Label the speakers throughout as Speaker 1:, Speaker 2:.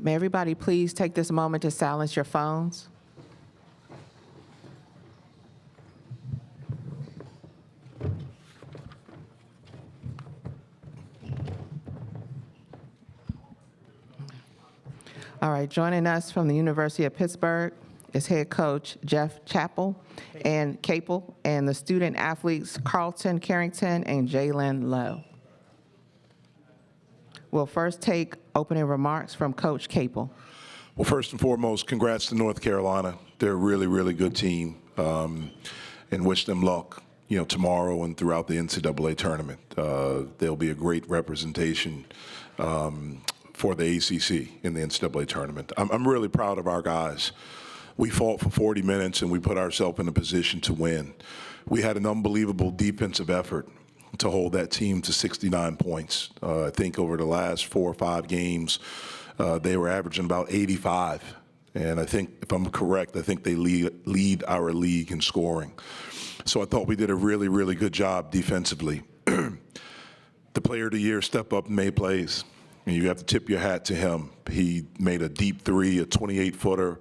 Speaker 1: May everybody please take this moment to silence your phones? All right, joining us from the University of Pittsburgh is head coach Jeff Capel and the student athletes Carlton Carrington and Jaland Lowe. We'll first take opening remarks from Coach Capel.
Speaker 2: Well, first and foremost, congrats to North Carolina. They're a really, really good team, and wish them luck, tomorrow and throughout the NCAA tournament. They'll be a great representation for the ACC in the NCAA tournament. I'm really proud of our guys. We fought for 40 minutes and we put ourselves in a position to win. We had an unbelievable defensive effort to hold that team to 69 points. I think over the last 4 or 5 games, they were averaging about 85. And I think, if I'm correct, I think they lead our league in scoring. So I thought we did a really, really good job defensively. The player of the year stepped up and made plays. And you have to tip your hat to him. He made a deep three, a 28-footer,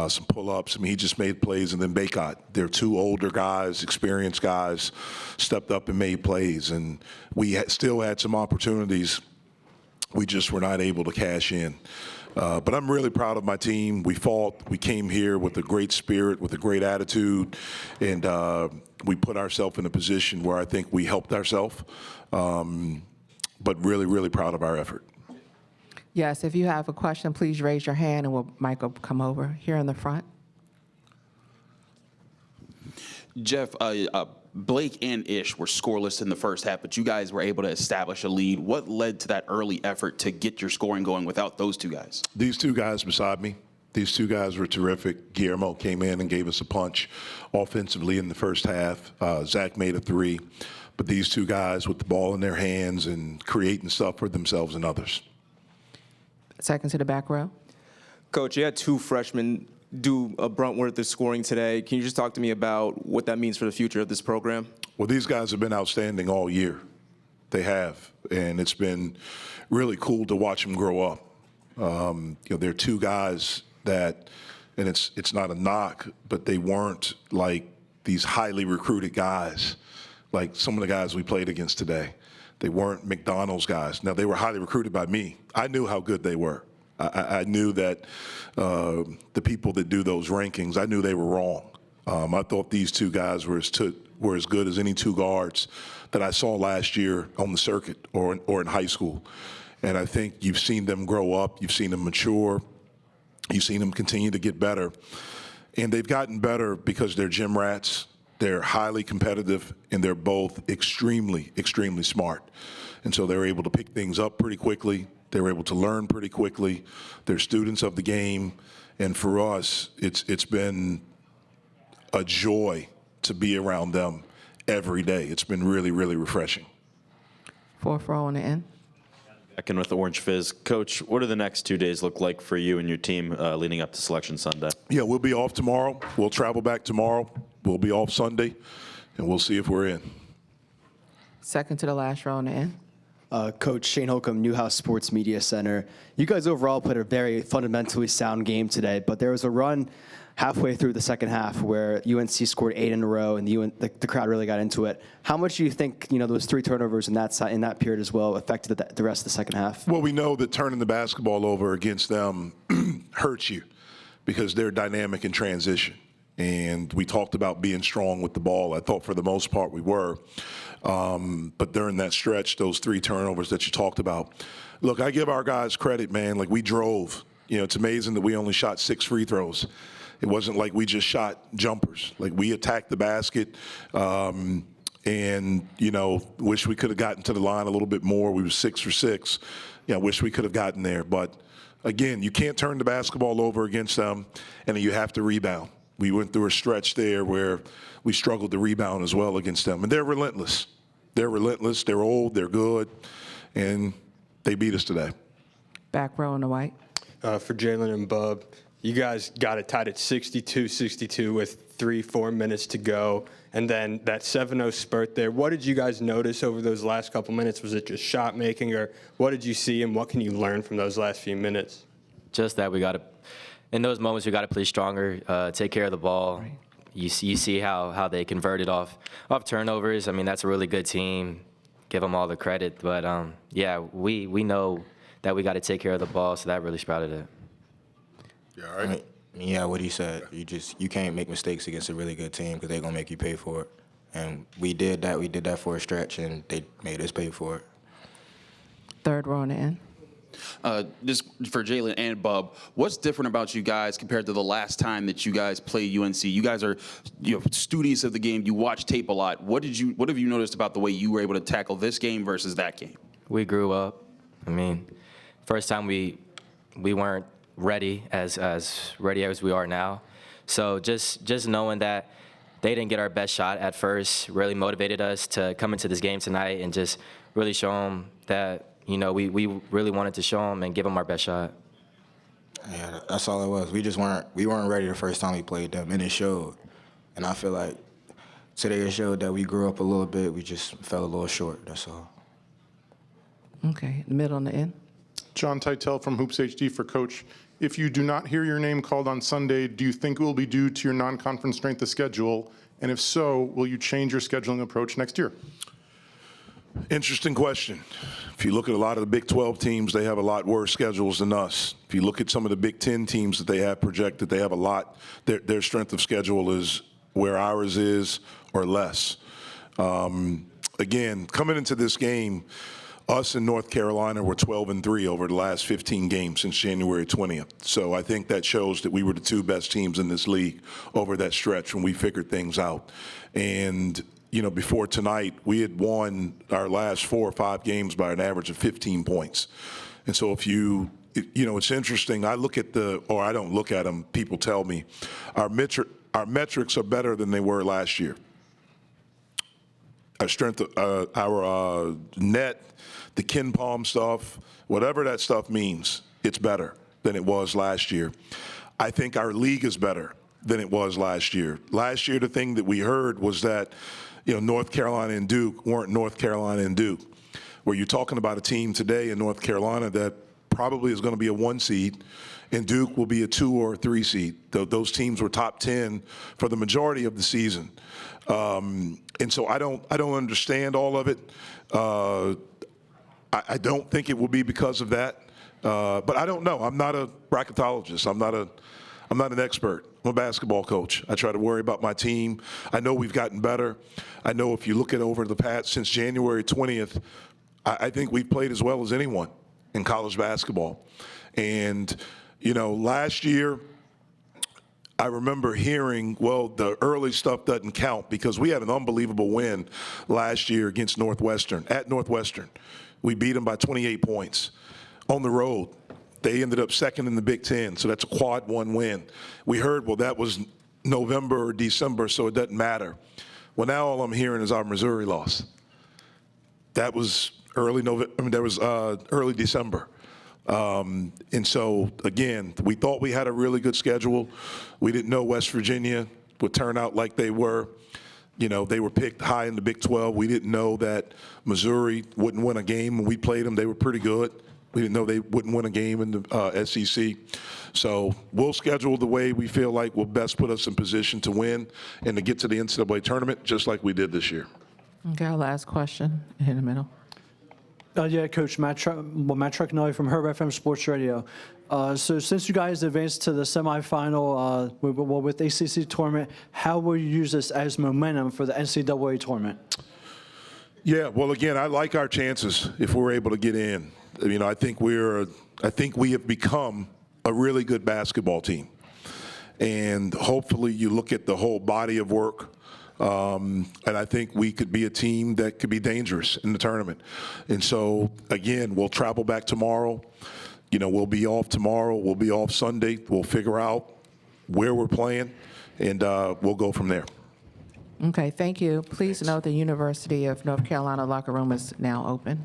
Speaker 2: some pull-ups. I mean, he just made plays. And then Baycott, they're 2 older guys, experienced guys, stepped up and made plays. And we still had some opportunities. We just were not able to cash in. But I'm really proud of my team. We fought. We came here with a great spirit, with a great attitude, and we put ourselves in a position where I think we helped ourselves. But really, really proud of our effort.
Speaker 1: Yes, if you have a question, please raise your hand and Mike will come over here in the front.
Speaker 3: Jeff, Blake and Ish were scoreless in the first half, but you guys were able to establish a lead. What led to that early effort to get your scoring going without those 2 guys?
Speaker 2: These 2 guys beside me, these 2 guys were terrific. Guillermo came in and gave us a punch offensively in the first half. Zach made a 3. But these 2 guys with the ball in their hands and creating stuff for themselves and others.
Speaker 1: Second to the back row.
Speaker 4: Coach, you had 2 freshmen do a brunt worth of scoring today. Can you just talk to me about what that means for the future of this program?
Speaker 2: Well, these guys have been outstanding all year. They have. And it's been really cool to watch them grow up. They're 2 guys that, and it's not a knock, but they weren't like these highly recruited guys like some of the guys we played against today. They weren't McDonald's guys. Now, they were highly recruited by me. I knew how good they were. I knew that the people that do those rankings, I knew they were wrong. I thought these 2 guys were as good as any 2 guards that I saw last year on the circuit or in high school. And I think you've seen them grow up. You've seen them mature. You've seen them continue to get better. And they've gotten better because they're gym rats. They're highly competitive, and they're both extremely, extremely smart. And so they're able to pick things up pretty quickly. They're able to learn pretty quickly. They're students of the game. And for us, it's been a joy to be around them every day. It's been really, really refreshing.
Speaker 1: 4th row on the end.
Speaker 5: Back in with Orange Fizz. Coach, what do the next 2 days look like for you and your team leading up to Selection Sunday? Yeah,
Speaker 2: we'll be off tomorrow. We'll travel back tomorrow. We'll be off Sunday, and we'll see if we're in.
Speaker 1: Second to the last row on the end.
Speaker 6: Coach Shane Holcomb, Newhouse Sports Media Center. You guys overall played a very fundamentally sound game today, but there was a run halfway through the second half where UNC scored 8 in a row, and the crowd really got into it. How much do you think those 3 turnovers in that period as well affected the rest of the second half?
Speaker 2: Well, we know that turning the basketball over against them hurts you because they're dynamic in transition. And we talked about being strong with the ball. I thought for the most part we were. But during that stretch, those 3 turnovers that you talked about, look, I give our guys credit, man. Like, we drove. It's amazing that we only shot 6 free throws. It wasn't like we just shot jumpers. Like, we attacked the basket and, wish we could have gotten to the line a little bit more. We were 6 for 6. Wish we could have gotten there. But, again, you can't turn the basketball over against them, and then you have to rebound. We went through a stretch there where we struggled to rebound as well against them. And they're relentless. They're relentless. They're old. They're good. And they beat us today.
Speaker 1: Back row on the white.
Speaker 4: For Jalen and Bub, you guys got it tied at 62-62 with 3-4 minutes to go. And then that 7-0 spurt there. What did you guys notice over those last couple minutes? Was it just shot making, or what did you see, and what can you learn from those last few minutes?
Speaker 7: just that we got to, in those moments, we got to play stronger, take care of the ball.
Speaker 1: Right.
Speaker 7: You see how they converted off turnovers. I mean, that's a really good team. Give them all the credit. But, yeah, we know that we got to take care of the ball, so that really sprouted it.
Speaker 2: Yeah, all right.
Speaker 8: Yeah, what he said. You can't make mistakes against a really good team because they're gonna make you pay for it. And we did that. We did that for a stretch, and they made us pay for it.
Speaker 1: Third row on the end.
Speaker 3: Just for Jalen and Bub, what's different about you guys compared to the last time that you guys played UNC? You guys are students of the game. You watch tape a lot. What have you noticed about the way you were able to tackle this game versus that game?
Speaker 7: We grew up. I mean, first time we weren't ready as ready as we are now. So just knowing that they didn't get our best shot at first really motivated us to come into this game tonight and just really show them that, we really wanted to show them and give them our best shot.
Speaker 8: Yeah, that's all it was. We weren't ready the first time we played them, and it showed. And I feel like today it showed that we grew up a little bit. We just fell a little short. That's all.
Speaker 1: Okay, middle on the end.
Speaker 9: John Titel from Hoops HD for Coach. If you do not hear your name called on Sunday, do you think it will be due to your non-conference strength of schedule? And if so, will you change your scheduling approach next year?
Speaker 2: Interesting question. If you look at a lot of the Big 12 teams, they have a lot worse schedules than us. If you look at some of the Big 10 teams that they have projected, they have a lot. Their strength of schedule is where ours is or less. Again, coming into this game, us in North Carolina were 12-3 over the last 15 games since January 20th. So I think that shows that we were the two best teams in this league over that stretch when we figured things out. And before tonight, we had won our last 4 or 5 games by an average of 15 points. And so it's interesting. I don't look at them. People tell me our metrics are better than they were last year. Our strength, our net, the Ken Palm stuff, whatever that stuff means, it's better than it was last year. I think our league is better than it was last year. Last year, the thing that we heard was that, North Carolina and Duke weren't North Carolina and Duke. Where you're talking about a team today in North Carolina that probably is going to be a 1 seed, and Duke will be a 2 or a 3 seed. Those teams were top 10 for the majority of the season. And so I don't understand all of it. I don't think it will be because of that. But I don't know. I'm not a bracketologist. I'm not an expert. I'm a basketball coach. I try to worry about my team. I know we've gotten better. I know if you look at over the past since January 20th, I think we've played as well as anyone in college basketball. And, last year, I remember hearing, the early stuff doesn't count because we had an unbelievable win last year against Northwestern, at Northwestern. We beat them by 28 points on the road. They ended up second in the Big Ten, so that's a quad 1 win. We heard, that was November or December, so it doesn't matter. Well, now all I'm hearing is our Missouri loss. That was early December. And so, again, we thought we had a really good schedule. We didn't know West Virginia would turn out like they were. They were picked high in the Big 12. We didn't know that Missouri wouldn't win a game when we played them. They were pretty good. We didn't know they wouldn't win a game in the SEC. So we'll schedule the way we feel like will best put us in position to win and to get to the NCAA tournament, just like we did this year.
Speaker 1: Okay, our last question in the middle.
Speaker 10: Coach, Matt Truckinelli from Herb FM Sports Radio. So since you guys advanced to the semifinal with ACC tournament, how will you use this as momentum for the NCAA tournament?
Speaker 2: Yeah, well, again, I like our chances if we're able to get in. I think we have become a really good basketball team, and hopefully you look at the whole body of work. And I think we could be a team that could be dangerous in the tournament. And so, again, we'll travel back tomorrow. We'll be off tomorrow. We'll be off Sunday. We'll figure out where we're playing, and we'll go from there.
Speaker 1: Okay, thank you. Please note the University of North Carolina locker room is now open.